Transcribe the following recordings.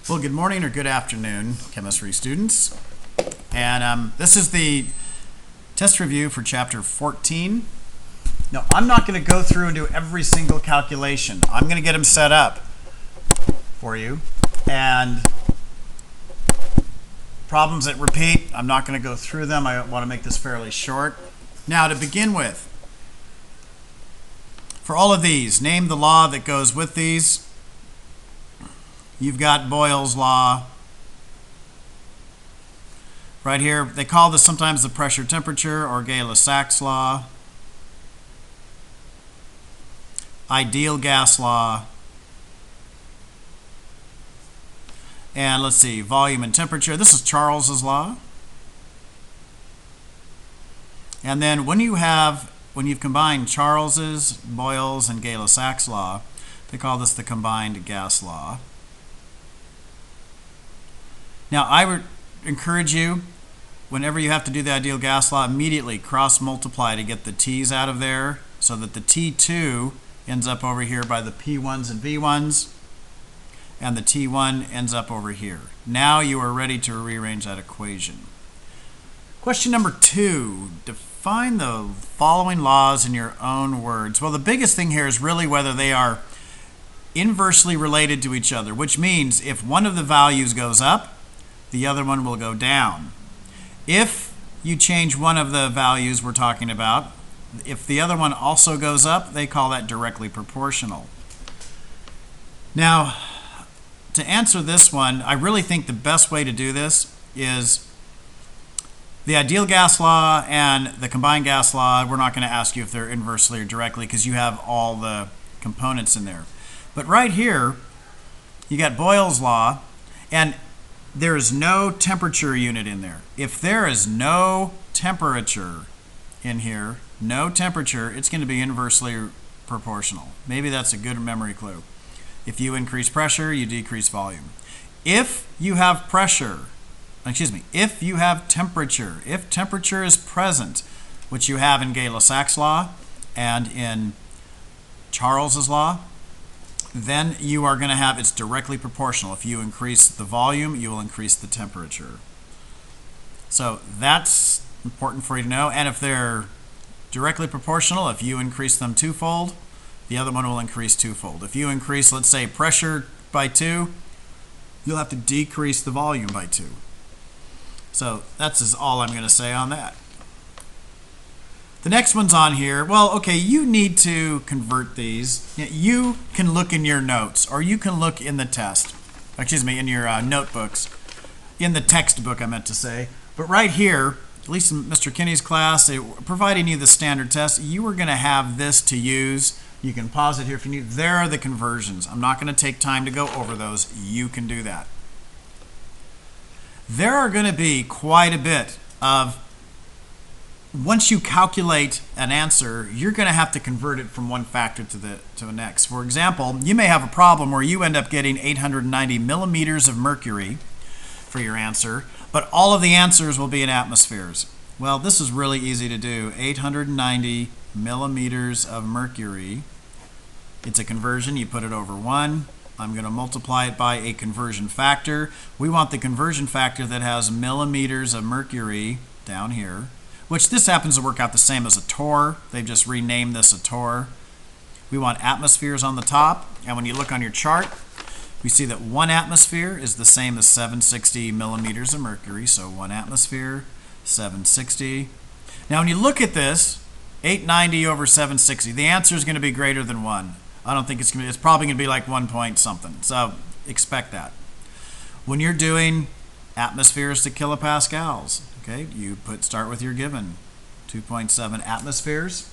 Well, good morning or good afternoon, chemistry students. And this is the test review for chapter 14. Now, I'm not going to go through and do every single calculation. I'm going to get them set up for you. And problems that repeat, I'm not going to go through them. I want to make this fairly short. Now, to begin with, for all of these, name the law that goes with these. You've got Boyle's law. Right here, they call this sometimes the pressure temperature or Gay-Lussac's law. Ideal gas law. And let's see, volume and temperature. This is Charles's law. And then when you've combined Charles's, Boyle's, and Gay-Lussac's law, they call this the combined gas law. Now, I would encourage you, whenever you have to do the ideal gas law, immediately cross-multiply to get the T's out of there so that the T2 ends up over here by the P1s and V1s, and the T1 ends up over here. Now you are ready to rearrange that equation. Question number 2, define the following laws in your own words. Well, the biggest thing here is really whether they are inversely related to each other, which means if one of the values goes up, the other one will go down. If you change one of the values we're talking about, if the other one also goes up, they call that directly proportional. Now, to answer this one, I really think the best way to do this is the ideal gas law and the combined gas law. We're not going to ask you if they're inversely or directly because you have all the components in there. But right here, you got Boyle's law, and there is no temperature unit in there. If there is no temperature in here, no temperature, it's going to be inversely proportional. Maybe that's a good memory clue. If you increase pressure, you decrease volume. If you have if you have temperature, if temperature is present, which you have in Gay-Lussac's law and in Charles's law, then you are going to have it's directly proportional. If you increase the volume, you will increase the temperature. So that's important for you to know. And if they're directly proportional, if you increase them twofold, the other one will increase twofold. If you increase, let's say, pressure by 2, you'll have to decrease the volume by 2. So that's all I'm going to say on that. The next one's on here. Well, okay, you need to convert these. You can look in your notes, or you can look in the test. In your notebooks. In the textbook, I meant to say. But right here, at least in Mr. Kinney's class, providing you the standard test, you are going to have this to use. You can pause it here if you need. There are the conversions. I'm not going to take time to go over those. You can do that. There are going to be quite a bit of, once you calculate an answer, you're going to have to convert it from one factor to the next. For example, you may have a problem where you end up getting 890 millimeters of mercury for your answer, but all of the answers will be in atmospheres. Well, this is really easy to do. 890 millimeters of mercury. It's a conversion. You put it over 1. I'm going to multiply it by a conversion factor. We want the conversion factor that has millimeters of mercury down here, which this happens to work out the same as a torr. They've just renamed this a torr. We want atmospheres on the top, and when you look on your chart, we see that 1 atmosphere is the same as 760 millimeters of mercury, so 1 atmosphere, 760. Now when you look at this, 890 over 760, the answer is going to be greater than 1. I don't think it's going to be, it's probably going to be like 1 point something, so expect that. When you're doing atmospheres to kilopascals, okay, you start with your given, 2.7 atmospheres.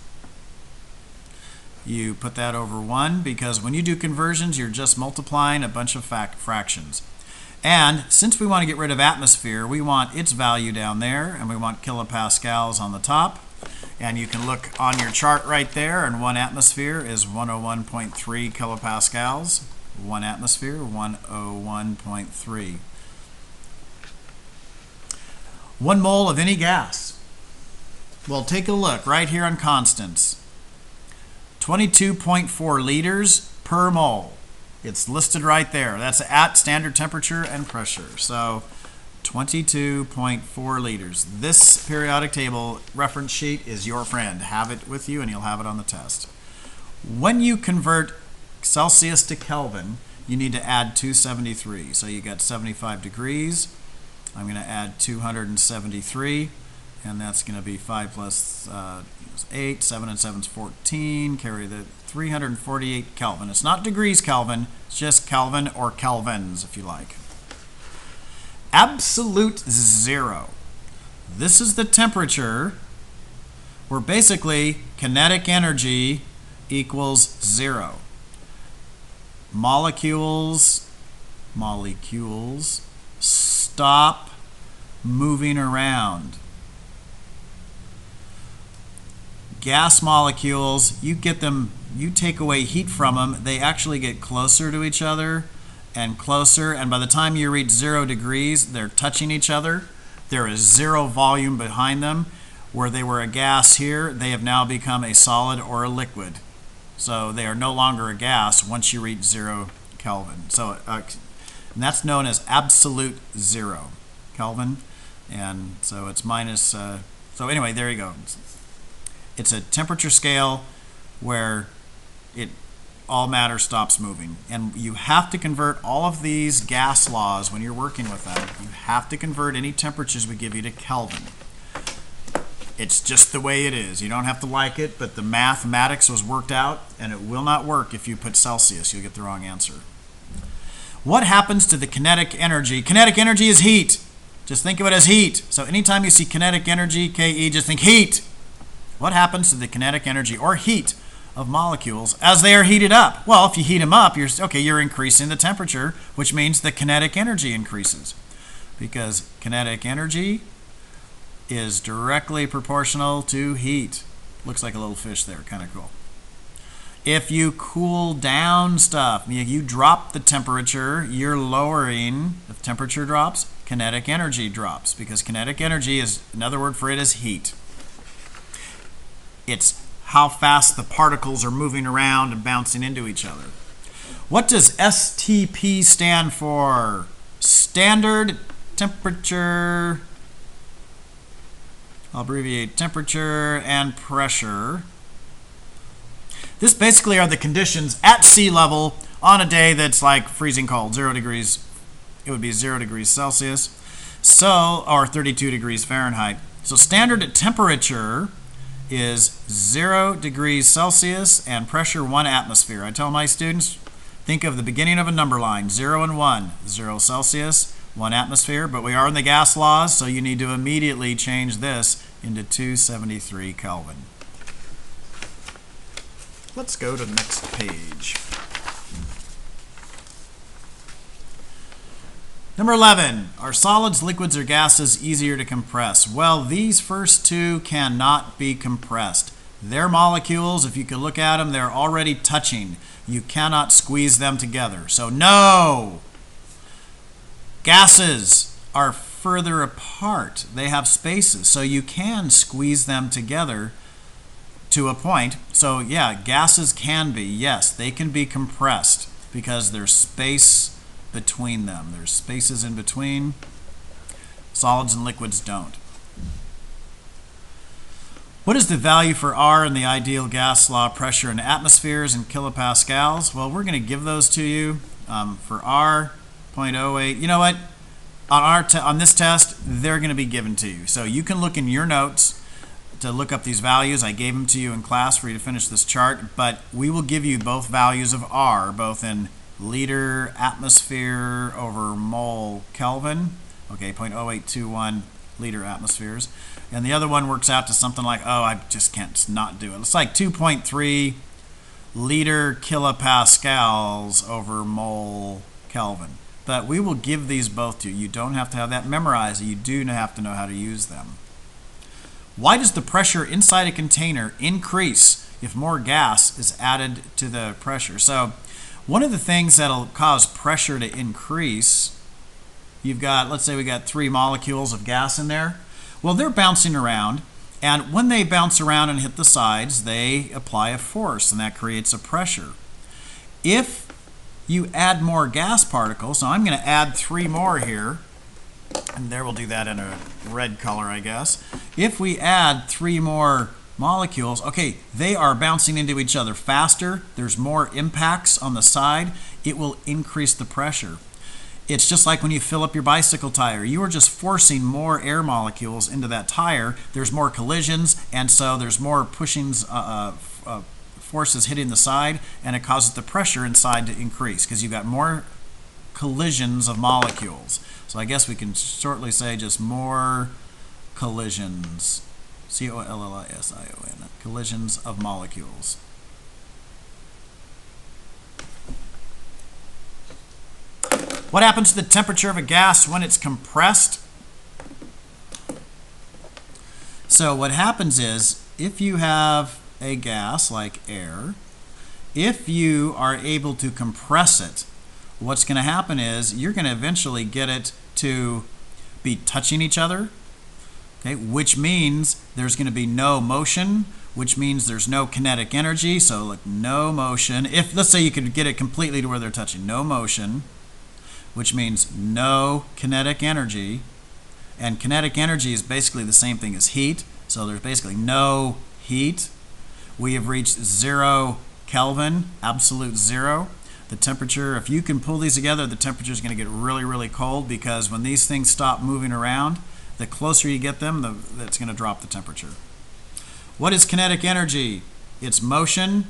You put that over 1 because when you do conversions, you're just multiplying a bunch of fractions. And since we want to get rid of atmosphere, we want its value down there, and we want kilopascals on the top. And you can look on your chart right there, and 1 atmosphere is 101.3 kilopascals. 1 atmosphere, 101.3. 1 mole of any gas. Well, take a look right here on constants. 22.4 liters per mole. It's listed right there. That's at standard temperature and pressure. So 22.4 liters. This periodic table reference sheet is your friend. Have it with you and you'll have it on the test. When you convert Celsius to Kelvin, you need to add 273. So you got 75 degrees. I'm going to add 273, and that's going to be 5 plus 8, 7 and 7 is 14, carry the 348 Kelvin. It's not degrees Kelvin, it's just Kelvin or kelvins if you like. Absolute zero. This is the temperature where basically kinetic energy equals zero. Molecules stop moving around. Gas molecules, you take away heat from them, they actually get closer to each other and closer, and by the time you reach 0 degrees, they're touching each other. There is zero volume behind them. Where they were a gas here, they have now become a solid or a liquid. So they are no longer a gas once you reach 0 Kelvin. So and that's known as absolute zero Kelvin. And so it's minus, so anyway, there you go. It's a temperature scale where all matter stops moving. And you have to convert all of these gas laws when you're working with them. You have to convert any temperatures we give you to Kelvin. It's just the way it is. You don't have to like it, but the mathematics was worked out, and it will not work if you put Celsius. You'll get the wrong answer. What happens to the kinetic energy? Kinetic energy is heat. Just think of it as heat. So anytime you see kinetic energy, Ke, just think heat. What happens to the kinetic energy or heat of molecules as they are heated up? Well, if you heat them up, you're increasing the temperature, which means the kinetic energy increases. Because kinetic energy is directly proportional to heat. Looks like a little fish there, kind of cool. If you cool down stuff, you drop the temperature, you're lowering, if temperature drops, kinetic energy drops, because kinetic energy is, another word for it is heat. It's how fast the particles are moving around and bouncing into each other. What does STP stand for? Standard temperature, I'll abbreviate temperature and pressure. This basically are the conditions at sea level on a day that's like freezing cold, 0 degrees. It would be 0 degrees Celsius, so, or 32 degrees Fahrenheit. So standard temperature is 0 degrees Celsius and pressure 1 atmosphere. I tell my students, think of the beginning of a number line, 0 and 1, 0 Celsius, 1 atmosphere, but we are in the gas laws, so you need to immediately change this into 273 Kelvin. Let's go to the next page. Number 11, are solids, liquids, or gases easier to compress? Well, these first two cannot be compressed. They're molecules. If you could look at them, they're already touching. You cannot squeeze them together. So no! Gases are further apart. They have spaces, so you can squeeze them together to a point. So yeah, gases can be, yes, they can be compressed because there's space between them. There's spaces in between. Solids and liquids don't. What is the value for R in the ideal gas law pressure in atmospheres and kilopascals? Well, we're going to give those to you. For R, 0.08. You know what? On this test, they're going to be given to you. So you can look in your notes to look up these values. I gave them to you in class for you to finish this chart, but we will give you both values of R, both in liter atmosphere over mole Kelvin, okay, 0.0821 liter atmospheres, and the other one works out to something like, oh, I just can't not do it. It's like 2.3 liter kilopascals over mole Kelvin. But we will give these both to you. You don't have to have that memorized. You do have to know how to use them. Why does the pressure inside a container increase if more gas is added to the pressure? So one of the things that'll cause pressure to increase, you've got, let's say we got 3 molecules of gas in there. Well, they're bouncing around, and when they bounce around and hit the sides, they apply a force, and that creates a pressure. If you add more gas particles. Now I'm going to add 3 more here, and there we'll do that in a red color, I guess. If we add 3 more molecules, okay, they are bouncing into each other faster. There's more impacts on the side. It will increase the pressure. It's just like when you fill up your bicycle tire. You are just forcing more air molecules into that tire. There's more collisions, and so there's more pushings, forces hitting the side, and it causes the pressure inside to increase because you've got more collisions of molecules. So I guess we can shortly say just more collisions. C-O-L-L-I-S-I-O-N. Collisions of molecules. What happens to the temperature of a gas when it's compressed? So what happens is, if you have a gas like air, if you are able to compress it, what's going to happen is you're going to eventually get it to be touching each other, okay, which means there's going to be no motion, which means there's no kinetic energy. So like no motion. If, let's say, you could get it completely to where they're touching, no motion, which means no kinetic energy. And kinetic energy is basically the same thing as heat. So there's basically no heat. We have reached 0 Kelvin, absolute 0. The temperature, if you can pull these together, the temperature is going to get really, really cold, because when these things stop moving around, the closer you get them, that's going to drop the temperature. What is kinetic energy? It's motion,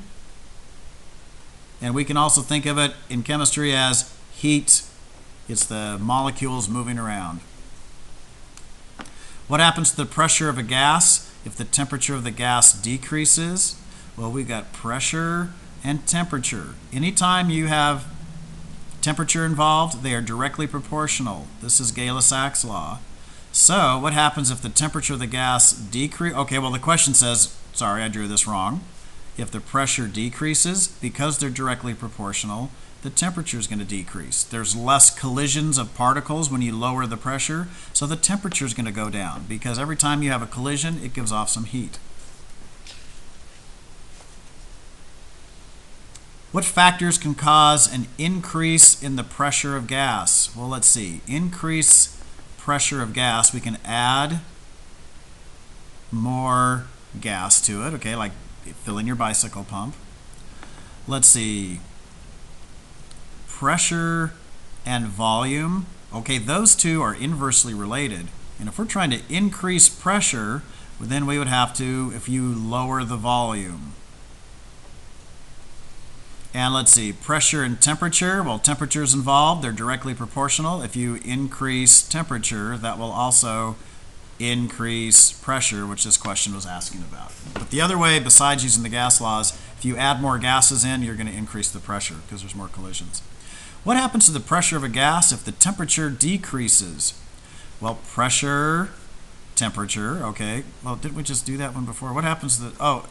and we can also think of it in chemistry as heat. It's the molecules moving around. What happens to the pressure of a gas if the temperature of the gas decreases? Well, we've got pressure and temperature. Anytime you have temperature involved, they are directly proportional. This is Gay-Lussac's law. So what happens if the temperature of the gas decreases? Okay, well, the question says, sorry, I drew this wrong. If the pressure decreases, because they're directly proportional, the temperature is going to decrease. There's less collisions of particles when you lower the pressure, so the temperature is going to go down, because every time you have a collision, it gives off some heat. What factors can cause an increase in the pressure of gas? Well, let's see. Increase pressure of gas, we can add more gas to it, okay, like filling your bicycle pump. Let's see. Pressure and volume, okay, those two are inversely related. And if we're trying to increase pressure, then we would have to, if you lower the volume. And let's see, pressure and temperature, well, temperature is involved, they're directly proportional. If you increase temperature, that will also increase pressure, which this question was asking about. But the other way, besides using the gas laws, if you add more gases in, you're going to increase the pressure because there's more collisions. What happens to the pressure of a gas if the temperature decreases? Well, pressure, temperature, okay. Well, didn't we just do that one before? What happens to the,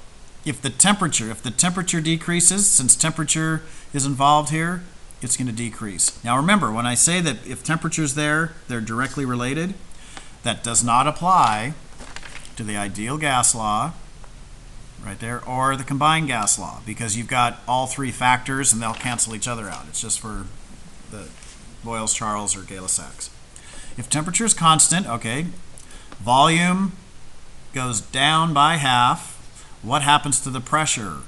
if the temperature decreases, since temperature is involved here, it's going to decrease. Now remember, when I say that if temperature is there, they're directly related, that does not apply to the ideal gas law, right there, or the combined gas law, because you've got all 3 factors and they'll cancel each other out. It's just for the Boyles-Charles or Gay-Lussac's. If temperature is constant, okay, volume goes down by half. What happens to the pressure?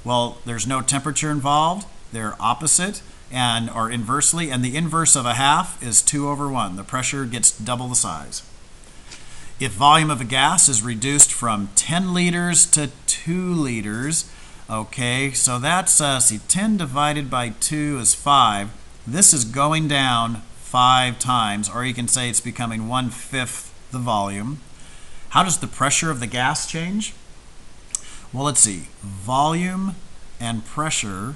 Well, there's no temperature involved. They're opposite and or inversely, and the inverse of a half is 2/1. The pressure gets double the size. If volume of a gas is reduced from 10 liters to 2 liters, okay, so that's, see, 10 divided by 2 is 5. This is going down 5 times, or you can say it's becoming 1/5 the volume. How does the pressure of the gas change? Well, let's see, volume and pressure,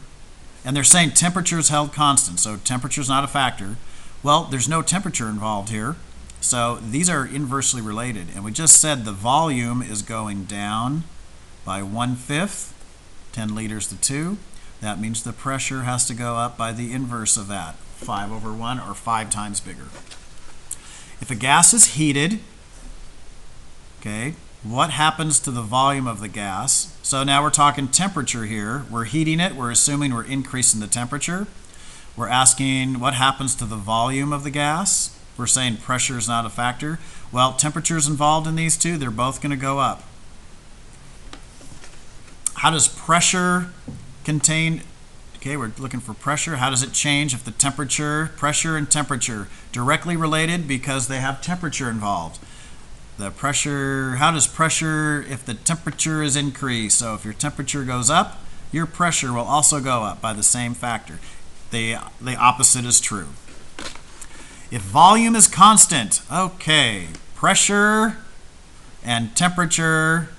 and they're saying temperature is held constant, so temperature is not a factor. Well, there's no temperature involved here, so these are inversely related, and we just said the volume is going down by 1/5, 10 liters to 2. That means the pressure has to go up by the inverse of that, 5/1, or 5 times bigger. If a gas is heated, okay, what happens to the volume of the gas? So now we're talking temperature here. We're heating it. We're assuming we're increasing the temperature. We're asking what happens to the volume of the gas. We're saying pressure is not a factor. Well, temperature is involved in these two. They're both going to go up. How does pressure contain... Okay, we're looking for pressure. How does it change if the pressure and temperature, directly related because they have temperature involved. The pressure, how does pressure, if the temperature is increased? So if your temperature goes up, your pressure will also go up by the same factor. The opposite is true. If volume is constant, okay, pressure and temperature,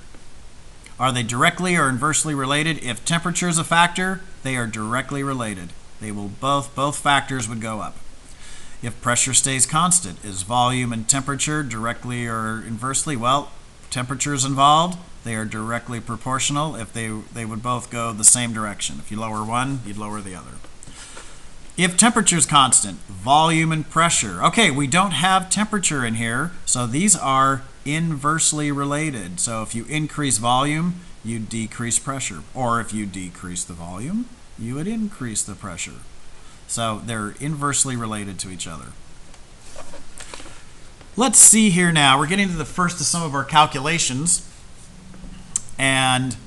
are they directly or inversely related? If temperature is a factor, they are directly related. They will both factors would go up. If pressure stays constant, is volume and temperature directly or inversely? Well, temperature is involved. They are directly proportional. If they would both go the same direction. If you lower one, you'd lower the other. If temperature is constant, volume and pressure. Okay, we don't have temperature in here, so these are inversely related. So if you increase volume, you decrease pressure. Or if you decrease the volume, you would increase the pressure. So they're inversely related to each other. Let's see here now. We're getting to the first of some of our calculations. And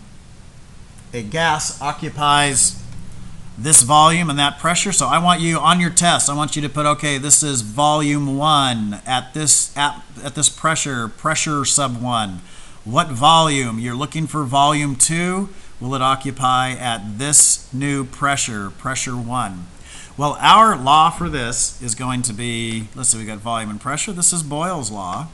a gas occupies this volume and that pressure. So I want you, on your test, I want you to put, okay, this is volume 1 at this pressure sub 1. What volume? You're looking for volume 2. Will it occupy at this new pressure 1? Well, our law for this is going to be, let's see, we got volume and pressure. This is Boyle's law.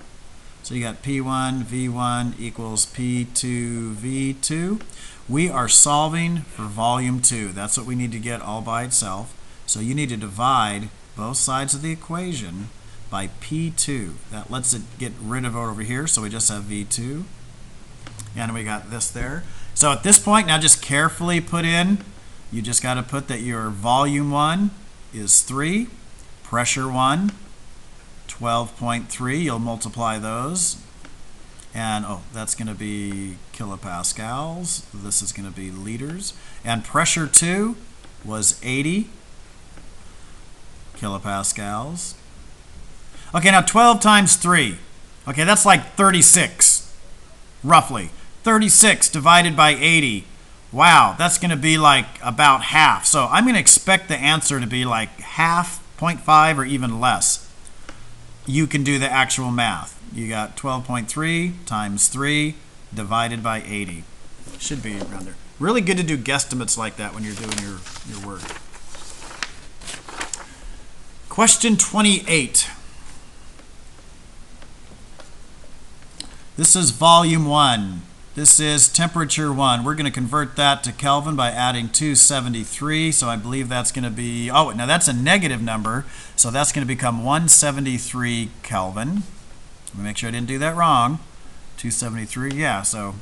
So you got P1 V1 equals P2 V2. We are solving for volume 2. That's what we need to get all by itself. So you need to divide both sides of the equation by P2. That lets it get rid of it over here, so we just have V2. And we got this there. So at this point, now just carefully put in, you just got to put that your volume 1 is 3, pressure 1, 12.3. You'll multiply those. And, oh, that's going to be kilopascals. This is going to be liters. And pressure 2 was 80 kilopascals. Okay, now 12 times 3. Okay, that's like 36, roughly. 36 divided by 80. Wow, that's going to be like about half. So I'm going to expect the answer to be like half, 0.5, or even less. You can do the actual math. You got 12.3 times 3 divided by 80. Should be around there. Really good to do guesstimates like that when you're doing your work. Question 28. This is volume 1. This is temperature 1. We're going to convert that to Kelvin by adding 273. So I believe that's going to be, oh, now that's a negative number. So that's going to become 173 Kelvin. Let me make sure I didn't do that wrong. 273, yeah. So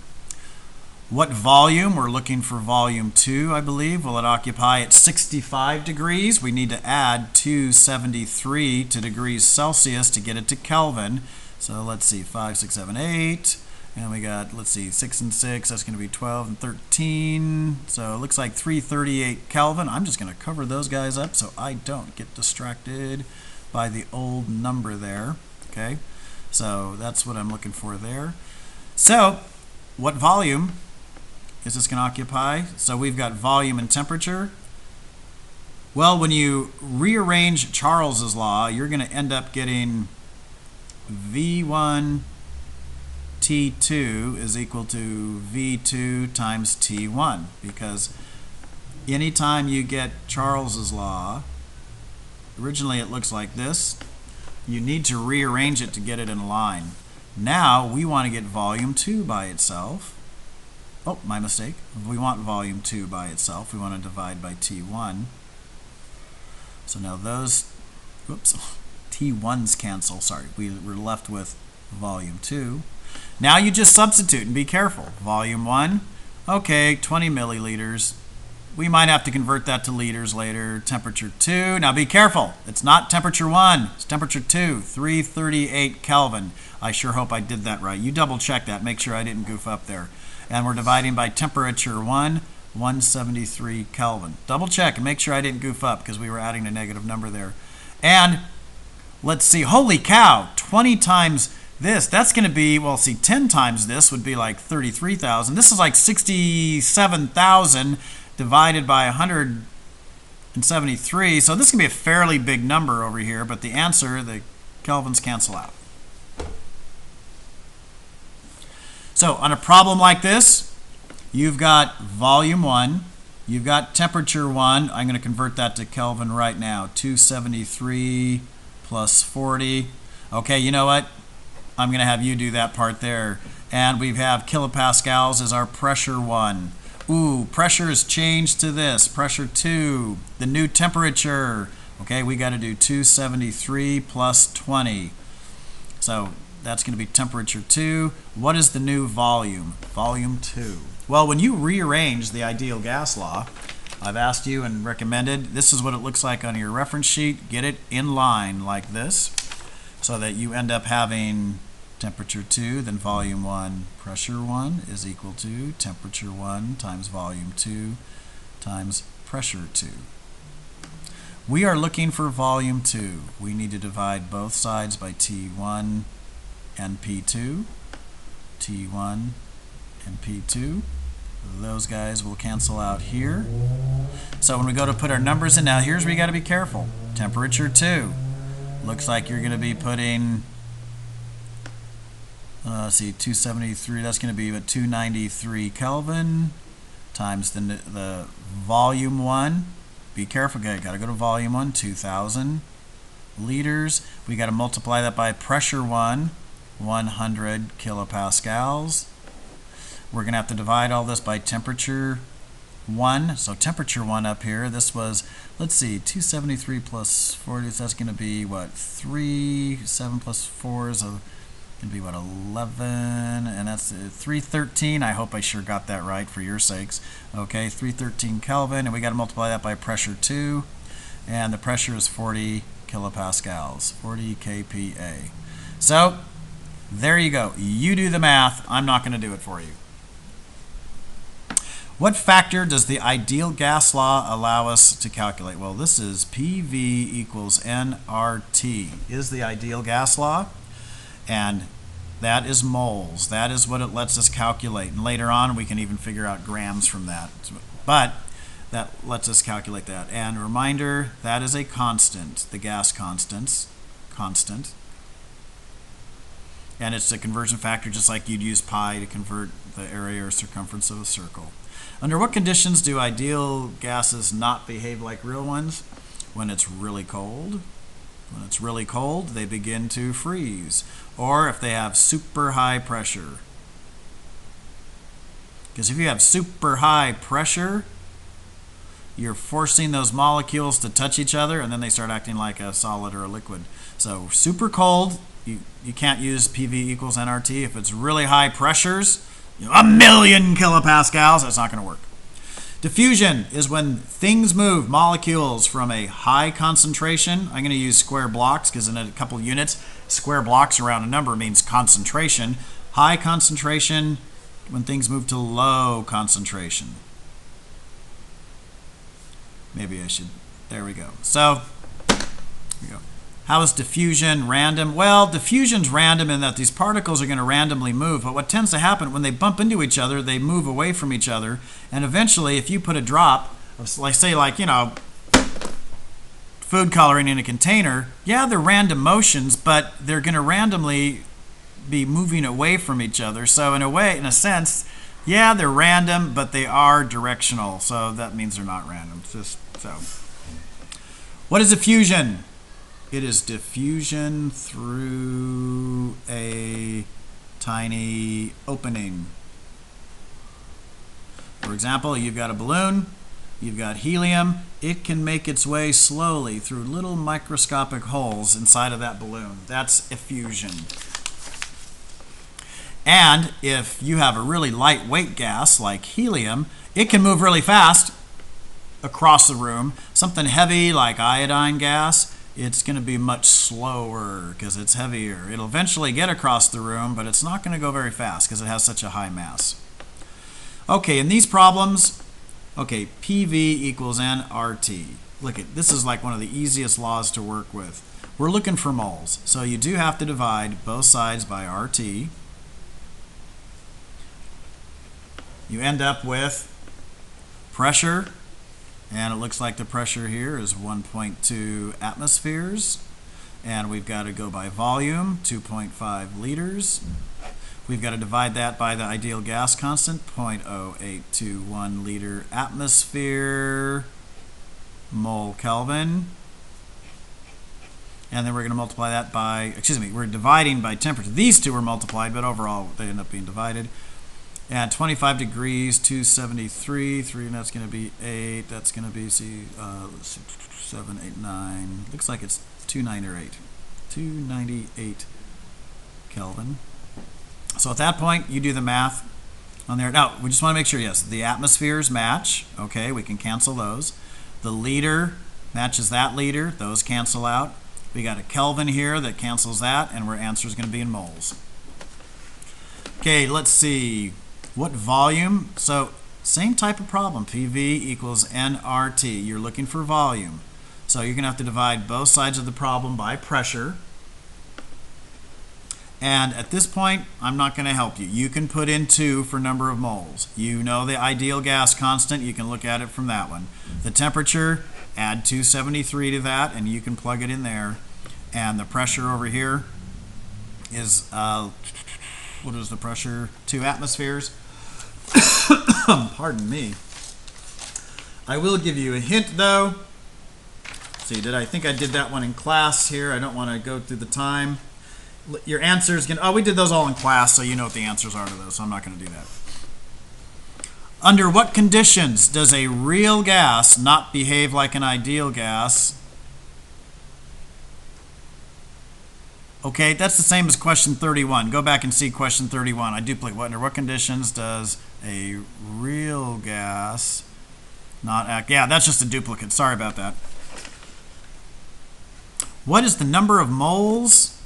what volume? We're looking for volume 2, I believe. Will it occupy at 65 degrees? We need to add 273 to degrees Celsius to get it to Kelvin. So let's see, 5, 6, 7, 8. And we got, let's see, 6 and 6, that's going to be 12 and 13. So it looks like 338 Kelvin. I'm just going to cover those guys up so I don't get distracted by the old number there. Okay, so that's what I'm looking for there. So what volume is this going to occupy? So we've got volume and temperature. Well, when you rearrange Charles's law, you're going to end up getting V1 T2 is equal to V2 times T1, because anytime you get Charles's law, originally it looks like this. You need to rearrange it to get it in line. Now we want to get volume 2 by itself. Oh, my mistake. We want volume 2 by itself. We want to divide by T1. So now those, whoops, T1s cancel. Sorry, we're left with volume 2. Now you just substitute and be careful. Volume 1, okay, 20 milliliters. We might have to convert that to liters later. Temperature 2, now be careful. It's not temperature 1, it's temperature 2, 338 Kelvin. I sure hope I did that right. You double check that, make sure I didn't goof up there. And we're dividing by temperature 1, 173 Kelvin. Double check and make sure I didn't goof up because we were adding a negative number there. And let's see, holy cow, 20 times this, that's going to be, well, see, 10 times this would be like 33,000. This is like 67,000 divided by 173. So this is going to be a fairly big number over here, but the answer, the kelvins cancel out. So on a problem like this, you've got volume 1, you've got temperature 1. I'm going to convert that to Kelvin right now. 273 plus 40. Okay, you know what? I'm going to have you do that part there. And we have kilopascals as our pressure 1. Ooh, pressure is changed to this. Pressure 2. The new temperature. Okay, we got to do 273 plus 20. So that's going to be temperature 2. What is the new volume? Volume 2. Well, when you rearrange the ideal gas law, I've asked you and recommended, this is what it looks like on your reference sheet. Get it in line like this so that you end up having temperature 2, then volume 1, pressure 1 is equal to temperature 1 times volume 2 times pressure 2. We are looking for volume 2. We need to divide both sides by T1 and P2. T1 and P2. Those guys will cancel out here. So when we go to put our numbers in, now here's where you got to be careful. Temperature 2. Looks like you're going to be putting, let's see, 273, that's going to be 293 Kelvin times the volume 1. Be careful, got to go to volume 1, 2,000 liters. We got to multiply that by pressure 1, 100 kilopascals. We're going to have to divide all this by temperature 1. So temperature 1 up here, this was, let's see, 273 plus 40, that's going to be what, 7 plus 4 is going to be what, 11, and that's 313. I hope I sure got that right for your sakes. Okay, 313 Kelvin, and we got to multiply that by pressure 2, and the pressure is 40 kilopascals, 40 kPa. So there you go. You do the math. I'm not going to do it for you. What factor does the ideal gas law allow us to calculate? Well, this is PV equals nRT is the ideal gas law, and that is moles. That is what it lets us calculate. And later on, we can even figure out grams from that. But that lets us calculate that. And a reminder, that is a constant, the gas constant. And it's a conversion factor just like you'd use pi to convert the area or circumference of a circle. Under what conditions do ideal gases not behave like real ones? When it's really cold. When it's really cold, they begin to freeze. Or if they have super high pressure. Because if you have super high pressure, you're forcing those molecules to touch each other, and then they start acting like a solid or a liquid. So super cold, you can't use PV equals nRT. If it's really high pressures, 1,000,000 kilopascals, that's not going to work. Diffusion is when things move, molecules from a high concentration. I'm going to use square blocks because in a couple units, square blocks around a number means concentration. High concentration when things move to low concentration. Maybe I should, there we go. So, here we go. How is diffusion random? Well, diffusion's random in that these particles are going to randomly move, but what tends to happen when they bump into each other, they move away from each other, and eventually if you put a drop of, like, say, like, food coloring in a container, yeah, they're random motions, but they're going to randomly be moving away from each other. So in a way, in a sense, yeah, they're random, but they are directional, so that means they're not random. Just so. What is diffusion? It is diffusion through a tiny opening. For example, you've got a balloon, you've got helium. It can make its way slowly through little microscopic holes inside of that balloon. That's effusion. And if you have a really lightweight gas like helium, it can move really fast across the room. Something heavy like iodine gas, it's going to be much slower because it's heavier. It'll eventually get across the room, but it's not going to go very fast because it has such a high mass. Okay, in these problems, Okay, PV equals nRT. Look at this is like one of the easiest laws to work with. We're looking for moles, so you do have to divide both sides by RT. You end up with pressure, and it looks like the pressure here is 1.2 atmospheres, and we've got to go by volume, 2.5 liters. We've got to divide that by the ideal gas constant, 0.0821 liter atmosphere mole Kelvin. And then we're going to multiply that by, we're dividing by temperature. These two are multiplied, but overall they end up being divided. And 25 degrees, 273, 3, and that's going to be 8. That's going to be, 7, 8, 9. Looks like it's 298. 298 Kelvin. So at that point, you do the math on there. Now, we just want to make sure, yes, the atmospheres match. Okay, we can cancel those. The liter matches that liter. Those cancel out. We got a Kelvin here that cancels that, and our answer is going to be in moles. Okay, let's see. What volume? So, same type of problem. PV equals nRT. You're looking for volume. So you're going to have to divide both sides of the problem by pressure. And at this point, I'm not going to help you. You can put in 2 for number of moles. You know the ideal gas constant. You can look at it from that one. The temperature, add 273 to that, and you can plug it in there. And the pressure over here is, what is the pressure? 2 atmospheres. Pardon me. I will give you a hint, though. See, I think I did that one in class here. I don't want to go through the time. Your answer is going to, we did those all in class, so you know what the answers are to those, so I'm not going to do that. Under what conditions does a real gas not behave like an ideal gas? Okay, that's the same as question 31. Go back and see question 31. I duplicate. Under what conditions does a real gas not act? Yeah, that's just a duplicate. Sorry about that. What is the number of moles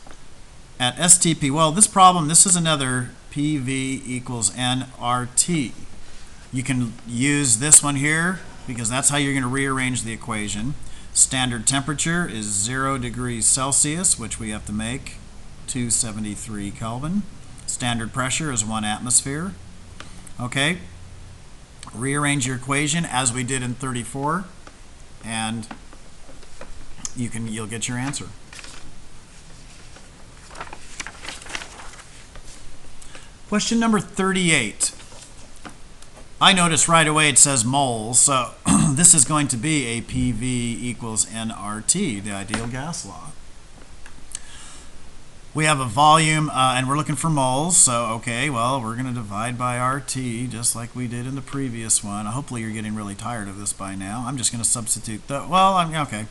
at STP? Well, this problem, this is another PV equals nRT. You can use this one here because that's how you're going to rearrange the equation. Standard temperature is 0 degrees Celsius, which we have to make 273 Kelvin. Standard pressure is 1 atmosphere. Okay. Rearrange your equation as we did in 34, and you'll get your answer. Question number 38. I notice right away it says moles, so this is going to be a PV equals nRT, the ideal gas law. We have a volume, and we're looking for moles, so okay, well, we're going to divide by RT, just like we did in the previous one. Hopefully you're getting really tired of this by now. I'm just going to substitute okay.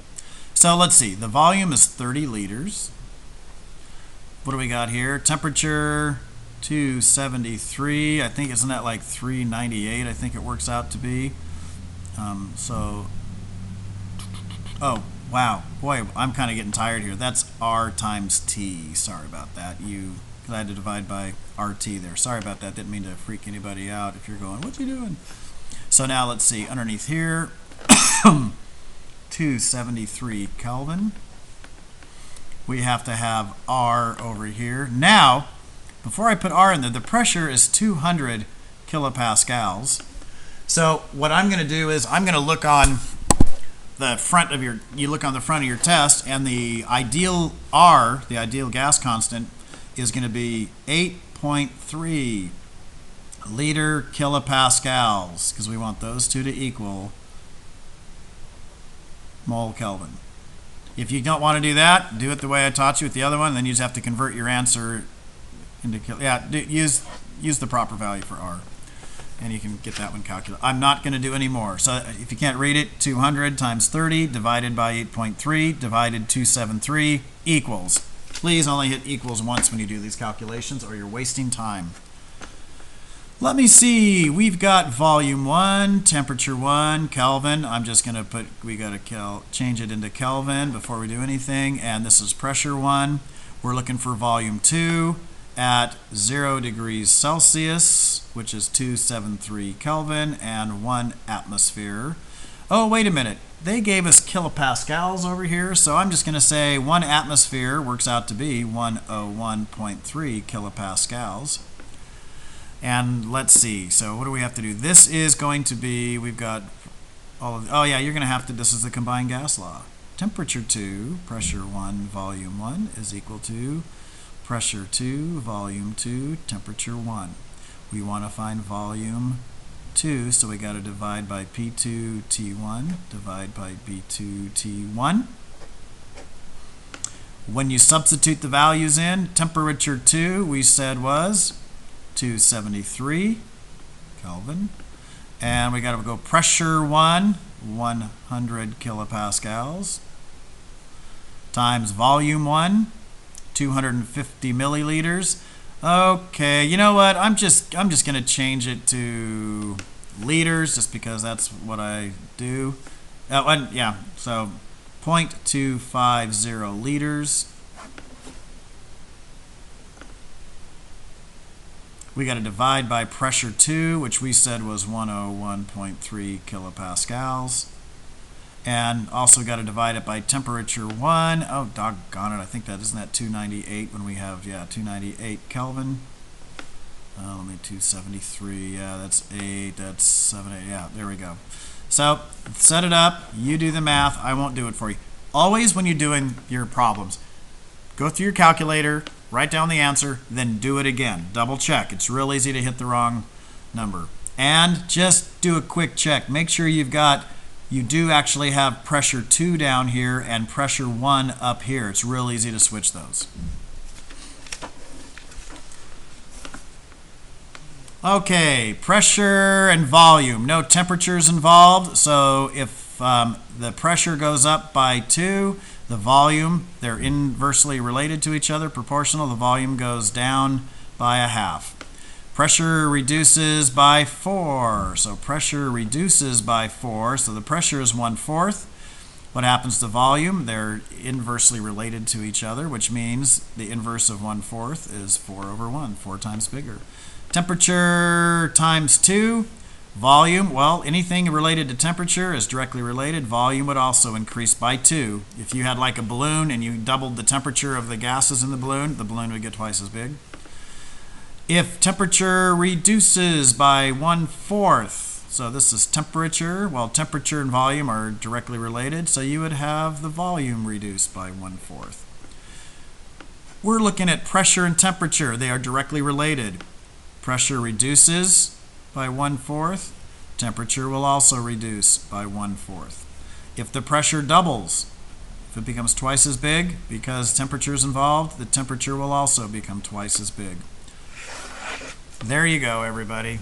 So let's see, the volume is 30 liters. What do we got here? Temperature, 273. I think, isn't that like 398? I think it works out to be. Oh, wow. Boy, I'm kind of getting tired here. That's R times T. Sorry about that. Because I had to divide by RT there. Sorry about that. Didn't mean to freak anybody out if you're going, what's he doing? So now let's see. Underneath here, 273 Kelvin. We have to have R over here. Now, before I put R in there, the pressure is 200 kilopascals. So what I'm going to do is I'm going to look on the front of your test, and the ideal R, the ideal gas constant, is going to be 8.3 liter kilopascals, because we want those two to equal mole Kelvin. If you don't want to do that, do it the way I taught you with the other one, then you just have to convert your answer into use the proper value for R, and you can get that one calculated. I'm not going to do any more. So if you can't read it, 200 times 30 divided by 8.3 divided 273 equals. Please only hit equals once when you do these calculations, or you're wasting time. Let me see. We've got volume 1, temperature 1, Kelvin. I'm just going to we got to change it into Kelvin before we do anything. And this is pressure 1. We're looking for volume 2. at 0 degrees Celsius, which is 273 Kelvin, and 1 atmosphere. Oh, wait a minute. They gave us kilopascals over here, so I'm just going to say 1 atmosphere works out to be 101.3 kilopascals. And let's see, so what do we have to do? This is going to be, we've got all of, oh yeah, you're going to have to, this is the combined gas law. Temperature 2, pressure 1, volume 1 is equal to pressure 2, volume 2, temperature 1. We want to find volume 2, so we got to divide by P2 T1, divide by B2 T1. When you substitute the values in, temperature 2 we said was 273 Kelvin, and we got to go pressure 1, 100 kilopascals, times volume 1, 250 milliliters. Okay, you know what? I'm just going to change it to liters just because that's what I do. Yeah, so 0.250 liters. We got to divide by pressure 2, which we said was 101.3 kilopascals. And also got to divide it by temperature 1. Oh, doggone it. I think that, isn't that 298 when we have, yeah, 298 Kelvin. Let me, 273, yeah, that's 8, that's 7, 8, yeah, there we go. So, set it up, you do the math, I won't do it for you. Always when you're doing your problems, go through your calculator, write down the answer, then do it again. Double check. It's real easy to hit the wrong number. And just do a quick check. Make sure you do actually have pressure 2 down here and pressure 1 up here. It's real easy to switch those. Okay, pressure and volume. No temperatures involved, so if the pressure goes up by 2, the volume, they're inversely related to each other, proportional. The volume goes down by a half. Pressure reduces by 4, so pressure reduces by 4, so the pressure is 1/4. What happens to volume? They're inversely related to each other, which means the inverse of 1/4 is 4/1, 4 times bigger. Temperature times 2. Volume, well, anything related to temperature is directly related. Volume would also increase by 2. If you had like a balloon and you doubled the temperature of the gases in the balloon would get twice as big. If temperature reduces by 1/4, so this is temperature, well, temperature and volume are directly related, so you would have the volume reduced by 1/4. We're looking at pressure and temperature. They are directly related. Pressure reduces by 1/4, temperature will also reduce by 1/4. If the pressure doubles, if it becomes twice as big, because temperature is involved, the temperature will also become twice as big. There you go, everybody.